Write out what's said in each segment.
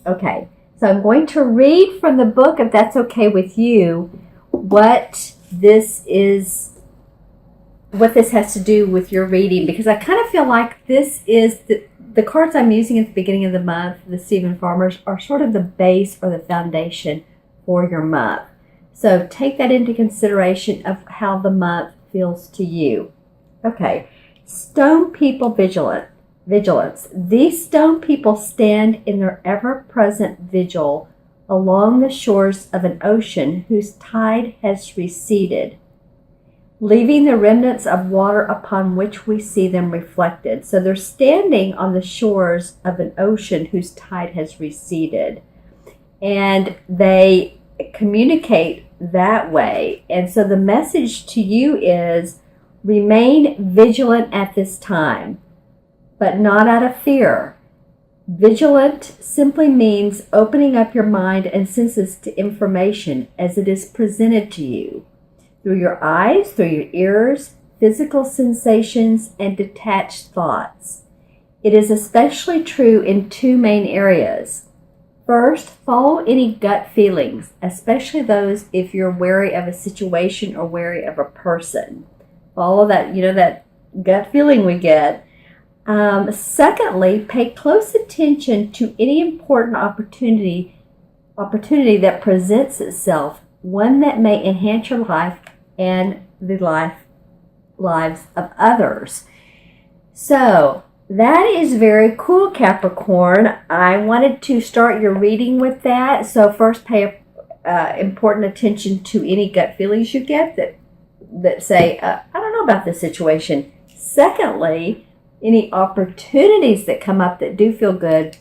Okay, so I'm going to read from the book, if that's okay with you, what this has to do with your reading, because I kind of feel like this is the cards I'm using at the beginning of the month, the Stephen Farmers, are sort of the base or the foundation for your month. So take that into consideration of how the month feels to you. Okay, Stone People Vigilance. These stone people stand in their ever-present vigil along the shores of an ocean whose tide has receded, leaving the remnants of water upon which we see them reflected. So they're standing on the shores of an ocean whose tide has receded. And they communicate that way. And so the message to you is, remain vigilant at this time, but not out of fear. Vigilant simply means opening up your mind and senses to information as it is presented to you, through your eyes, through your ears, physical sensations, and detached thoughts. It is especially true in two main areas. First, follow any gut feelings, especially those if you're wary of a situation or wary of a person. Follow that, that gut feeling we get. Secondly, pay close attention to any important opportunity that presents itself, one that may enhance your life and the lives of others. So that is very cool, Capricorn. I wanted to start your reading with that. So first, pay important attention to any gut feelings you get that say, I don't know about this situation. Secondly, any opportunities that come up that do feel good,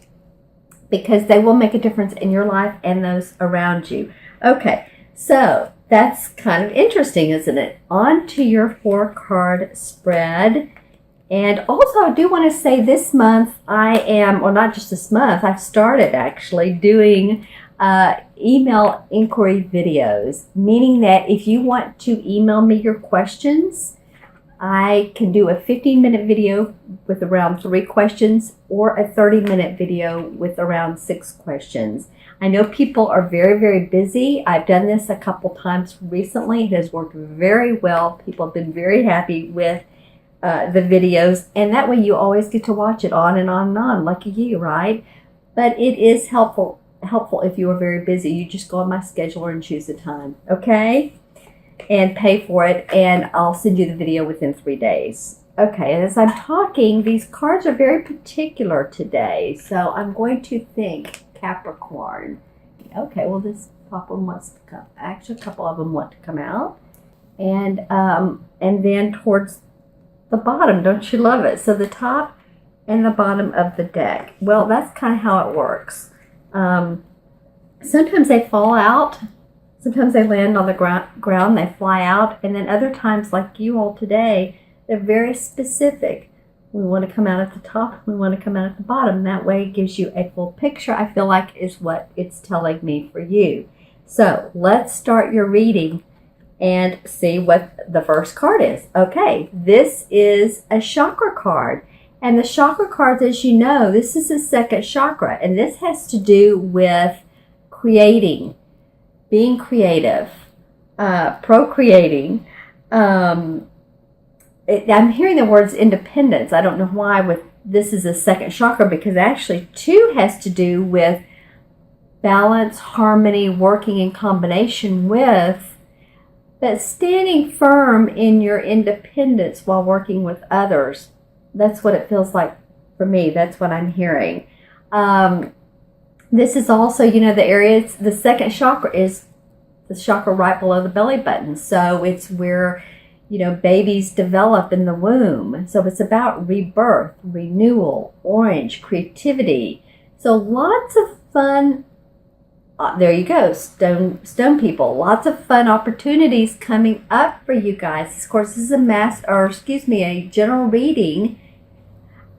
because they will make a difference in your life and those around you. Okay, so that's kind of interesting, isn't it? On to your 4-card spread. And also, I do want to say this month not just this month, I've started actually doing email inquiry videos, meaning that if you want to email me your questions, I can do a 15-minute video with around 3 questions or a 30-minute video with around 6 questions. I know people are very, very busy. I've done this a couple times recently. It has worked very well. People have been very happy with the videos, and that way you always get to watch it on and on and on. Lucky you, right? But it is helpful if you are very busy. You just go on my scheduler and choose a time, okay? And pay for it, and I'll send you the video within 3 days. Okay, and as I'm talking, these cards are very particular today, so I'm going to think Capricorn. Okay, well, this top one wants to come. Actually, a couple of them want to come out, and then towards the bottom, don't you love it? So the top and the bottom of the deck. Well, that's kind of how it works. Sometimes they fall out. Sometimes they land on the ground, they fly out, and then other times, like you all today, they're very specific. We want to come out at the top, we want to come out at the bottom. That way it gives you a full picture, I feel like, is what it's telling me for you. So let's start your reading and see what the first card is. Okay, this is a chakra card. And the chakra cards, as you know, this is the second chakra, and this has to do with creating, being creative, procreating. I'm hearing the words independence. I don't know why this is a second chakra, because actually 2 has to do with balance, harmony, working in combination with, but standing firm in your independence while working with others. That's what it feels like for me. That's what I'm hearing. This is also, the second chakra is the chakra right below the belly button. So it's where, babies develop in the womb. So it's about rebirth, renewal, orange, creativity. So lots of fun. There you go, stone people. Lots of fun opportunities coming up for you guys. Of course, this is a general reading.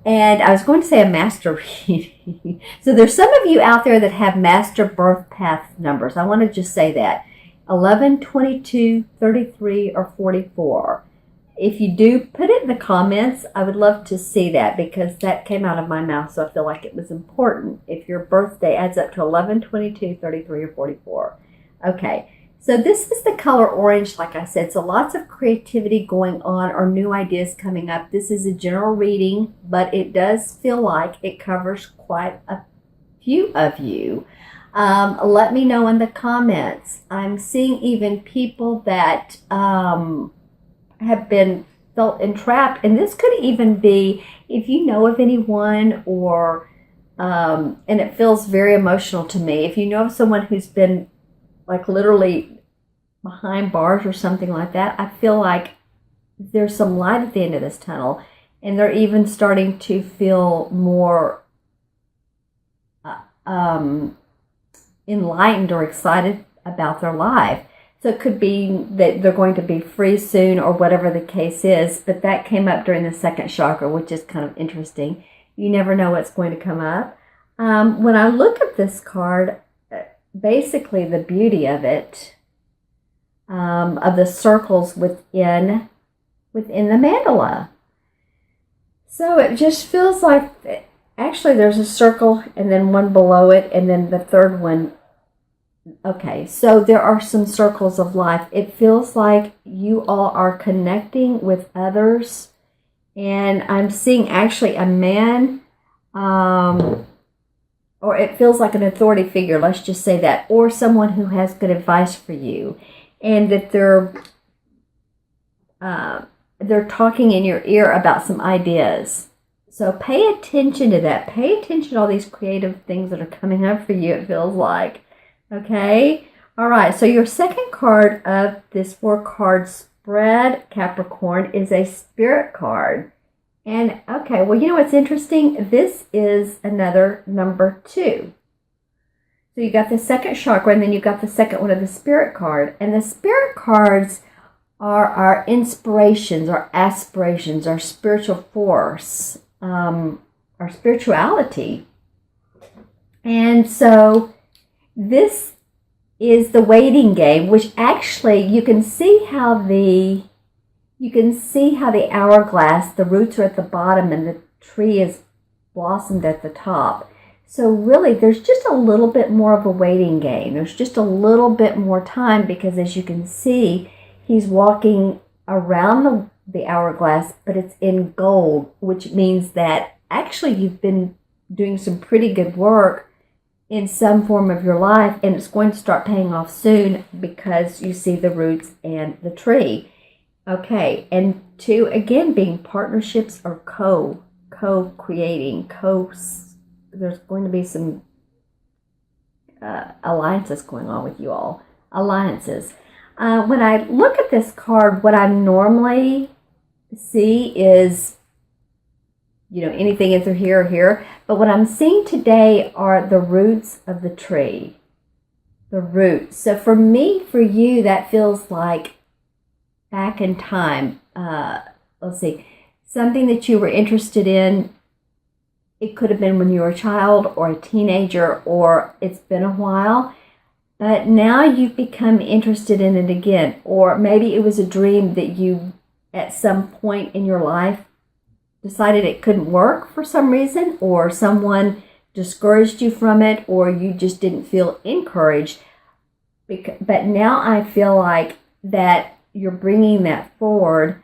And I was going to say a master reading. So there's some of you out there that have master birth path numbers. I want to just say that. 11, 22, 33, or 44. If you do, put it in the comments. I would love to see that because that came out of my mouth, so I feel like it was important. If your birthday adds up to 11, 22, 33, or 44. Okay, so this is the color orange, like I said. So lots of creativity going on or new ideas coming up. This is a general reading, but it does feel like it covers quite a few of you. Let me know in the comments. I'm seeing even people that have been felt entrapped, and this could even be if you know of anyone, or and it feels very emotional to me. If you know of someone who's been like literally behind bars or something like that, I feel like there's some light at the end of this tunnel, and they're even starting to feel more enlightened or excited about their life. So it could be that they're going to be free soon or whatever the case is, but that came up during the second chakra, which is kind of interesting. You never know what's going to come up. When I look at this card, basically the beauty of it, of the circles within the mandala. So it just feels like, actually there's a circle and then one below it and then the third one. Okay, so there are some circles of life. It feels like you all are connecting with others, and I'm seeing actually a man, or it feels like an authority figure, let's just say that, or someone who has good advice for you, and that they're talking in your ear about some ideas. So pay attention to that. Pay attention to all these creative things that are coming up for you, it feels like. Okay, all right, so your second card of this 4-card spread, Capricorn, is a spirit card. And okay, well, you know what's interesting? This is another number 2. So you got the second chakra, and then you got the second one of the spirit card. And the spirit cards are our inspirations, our aspirations, our spiritual force, our spirituality. And so this is the waiting game, which actually you can see how the hourglass, the roots are at the bottom and the tree is blossomed at the top. So really there's just a little bit more of a waiting game. There's just a little bit more time because, as you can see, he's walking around the hourglass, but it's in gold, which means that actually you've been doing some pretty good work in some form of your life, and it's going to start paying off soon because you see the roots and the tree. Okay, and 2, again, being partnerships or co-creating, there's going to be some alliances going on with you all. Alliances. When I look at this card, what I normally see is, anything either here or here. But what I'm seeing today are the roots of the tree. The roots. So for me, for you, that feels like back in time. Let's see. Something that you were interested in. It could have been when you were a child or a teenager, or it's been a while. But now you've become interested in it again. Or maybe it was a dream that you, at some point in your life, decided it couldn't work for some reason, or someone discouraged you from it, or you just didn't feel encouraged. But now I feel like that you're bringing that forward,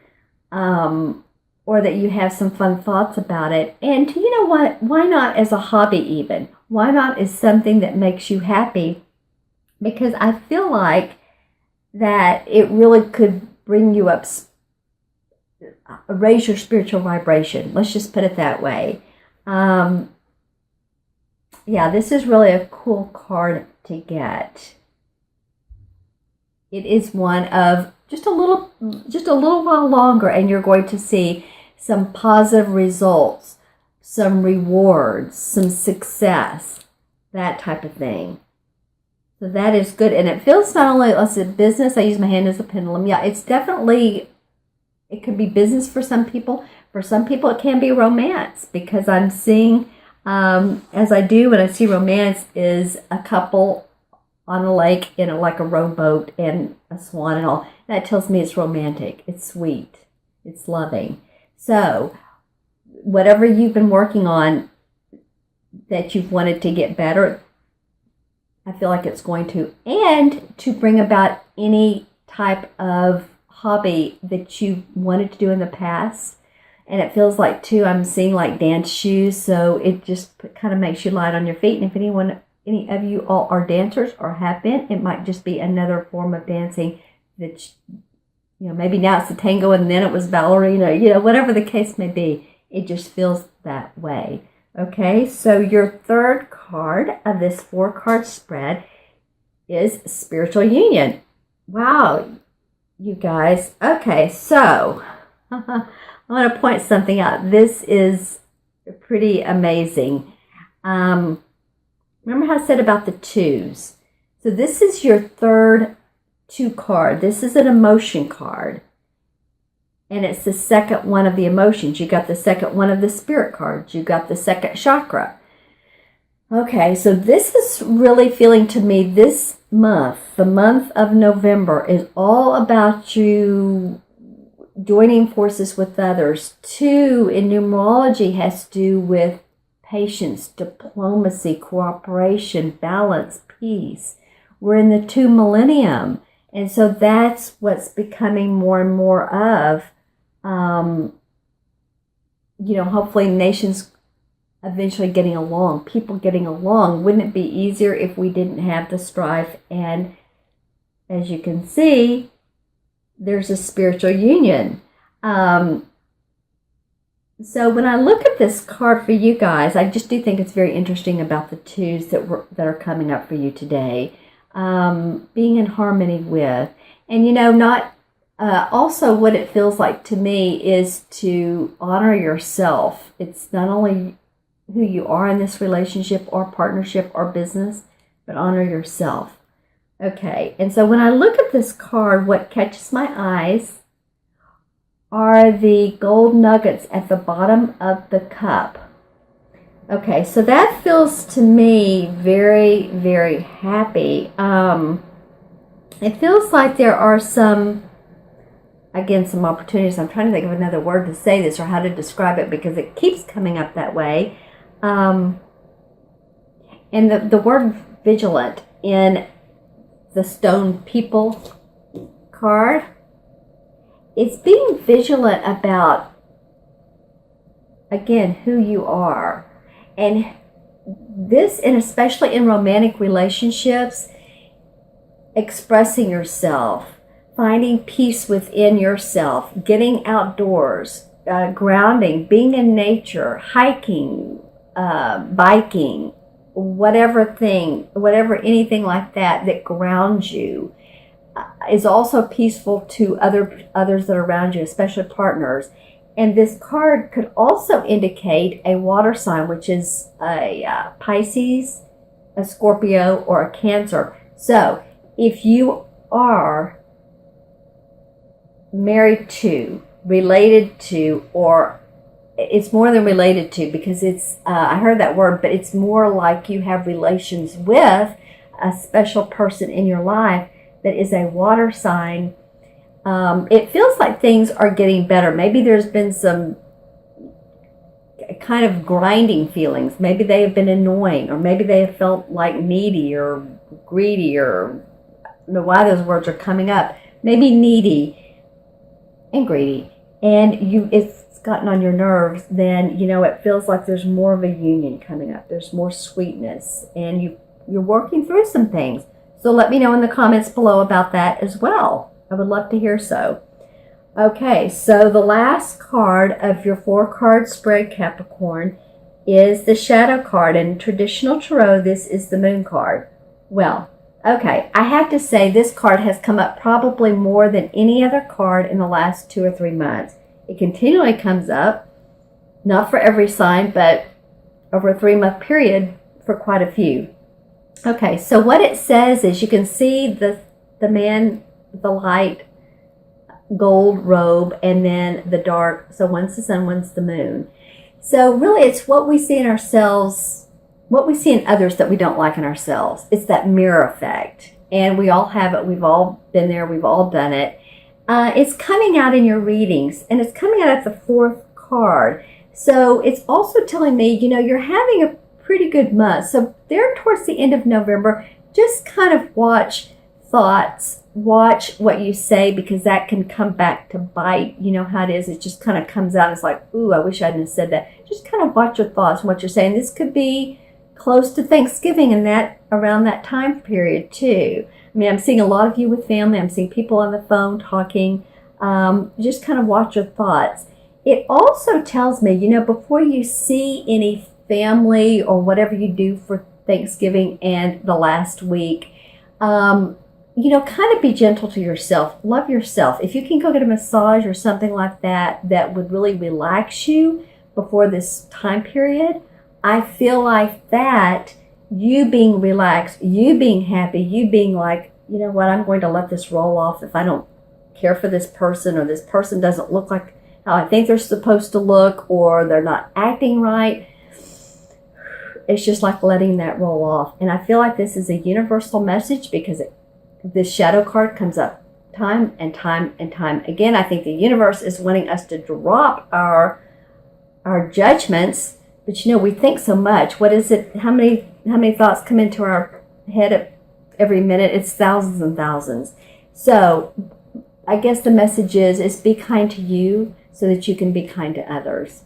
or that you have some fun thoughts about it. And you know what? Why not as a hobby even? Why not as something that makes you happy? Because I feel like that it really could bring you up, raise your spiritual vibration. Let's just put it that way. Yeah, this is really a cool card to get. It is one of just a little while longer, and you're going to see some positive results, some rewards, some success, that type of thing. So that is good. And it feels not only as a business, I use my hand as a pendulum. Yeah, it's definitely, it could be business for some people. For some people, it can be romance, because I'm seeing, as I do when I see romance, is a couple on a lake in like a rowboat and a swan and all. That tells me it's romantic. It's sweet. It's loving. So whatever you've been working on that you've wanted to get better, I feel like it's going to, and to bring about any type of hobby that you wanted to do in the past. And it feels like, too, I'm seeing like dance shoes, so it just kind of makes you light on your feet. And if any of you all are dancers or have been, it might just be another form of dancing that, maybe now it's the tango and then it was ballerina, whatever the case may be. It just feels that way. Okay, so your third card of this 4-card spread is Spiritual Union. Wow, you guys. Okay, so I want to point something out. This is pretty amazing. Remember how I said about the 2s? So this is your third 2 card. This is an emotion card. And it's the second one of the emotions. You got the second one of the spirit cards. You got the second chakra. Okay, so this is really feeling to me this month, the month of November, is all about you joining forces with others. 2 in numerology has to do with patience, diplomacy, cooperation, balance, peace. We're in the 2 millennium. And so that's what's becoming more and more of. Hopefully nations eventually getting along, people getting along. Wouldn't it be easier if we didn't have the strife? And as you can see, there's a spiritual union. So when I look at this card for you guys, I just do think it's very interesting about the 2s that are coming up for you today. Being in harmony with, and not also what it feels like to me is to honor yourself. It's not only who you are in this relationship or partnership or business, but honor yourself. Okay, and so when I look at this card, what catches my eyes are the gold nuggets at the bottom of the cup. Okay, so that feels to me very, very happy. It feels like there are some opportunities. I'm trying to think of another word to say this or how to describe it because it keeps coming up that way. And the word vigilant in the Stone People card, it's being vigilant about, again, who you are. And this, and especially in romantic relationships, expressing yourself, finding peace within yourself, getting outdoors, grounding, being in nature, hiking, biking, anything like that grounds you, is also peaceful to others that are around you, especially partners. And this card could also indicate a water sign, which is a Pisces, a Scorpio, or a Cancer. So if you are married to, related to, or it's more than related to, because it's, I heard that word, but it's more like you have relations with a special person in your life that is a water sign. It feels like things are getting better. Maybe there's been some kind of grinding feelings. Maybe they have been annoying, or maybe they have felt like needy or greedy, or I don't know why those words are coming up. Maybe needy and greedy, and it's gotten on your nerves. Then it feels like there's more of a union coming up. There's more sweetness, and you're working through some things. So let me know in the comments below about that as well. I would love to hear so. Okay, so the last card of your 4-card spread, Capricorn, is the Shadow card. In traditional tarot, this is the Moon card. Well, okay, I have to say this card has come up probably more than any other card in the last 2 or 3 months. It continually comes up, not for every sign, but over a 3-month period for quite a few. Okay, so what it says is, you can see the man, the light gold robe, and then the dark. So one's the sun, one's the moon. So really it's what we see in ourselves, what we see in others that we don't like in ourselves. It's that mirror effect. And we all have it. We've all been there. We've all done it. It's coming out in your readings, and it's coming out at the fourth card. So it's also telling me, you're having a pretty good month. So there towards the end of November, just kind of watch thoughts, watch what you say, because that can come back to bite. You know how it is. It just kind of comes out. It's like, ooh, I wish I hadn't said that. Just kind of watch your thoughts and what you're saying. This could be close to Thanksgiving and that around that time period too. I mean, I'm seeing a lot of you with family. I'm seeing people on the phone talking. Just kind of watch your thoughts. It also tells me, before you see any family or whatever you do for Thanksgiving and the last week, kind of be gentle to yourself. Love yourself. If you can go get a massage or something like that, that would really relax you before this time period, I feel like that, you being relaxed, you being happy, you being like, you know what, I'm going to let this roll off if I don't care for this person, or this person doesn't look like how I think they're supposed to look, or they're not acting right. It's just like letting that roll off. And I feel like this is a universal message, because this shadow card comes up time and time and time again. I think the universe is wanting us to drop our judgments. But we think so much. What is it? How many thoughts come into our head every minute? It's thousands and thousands. So I guess the message is be kind to you so that you can be kind to others.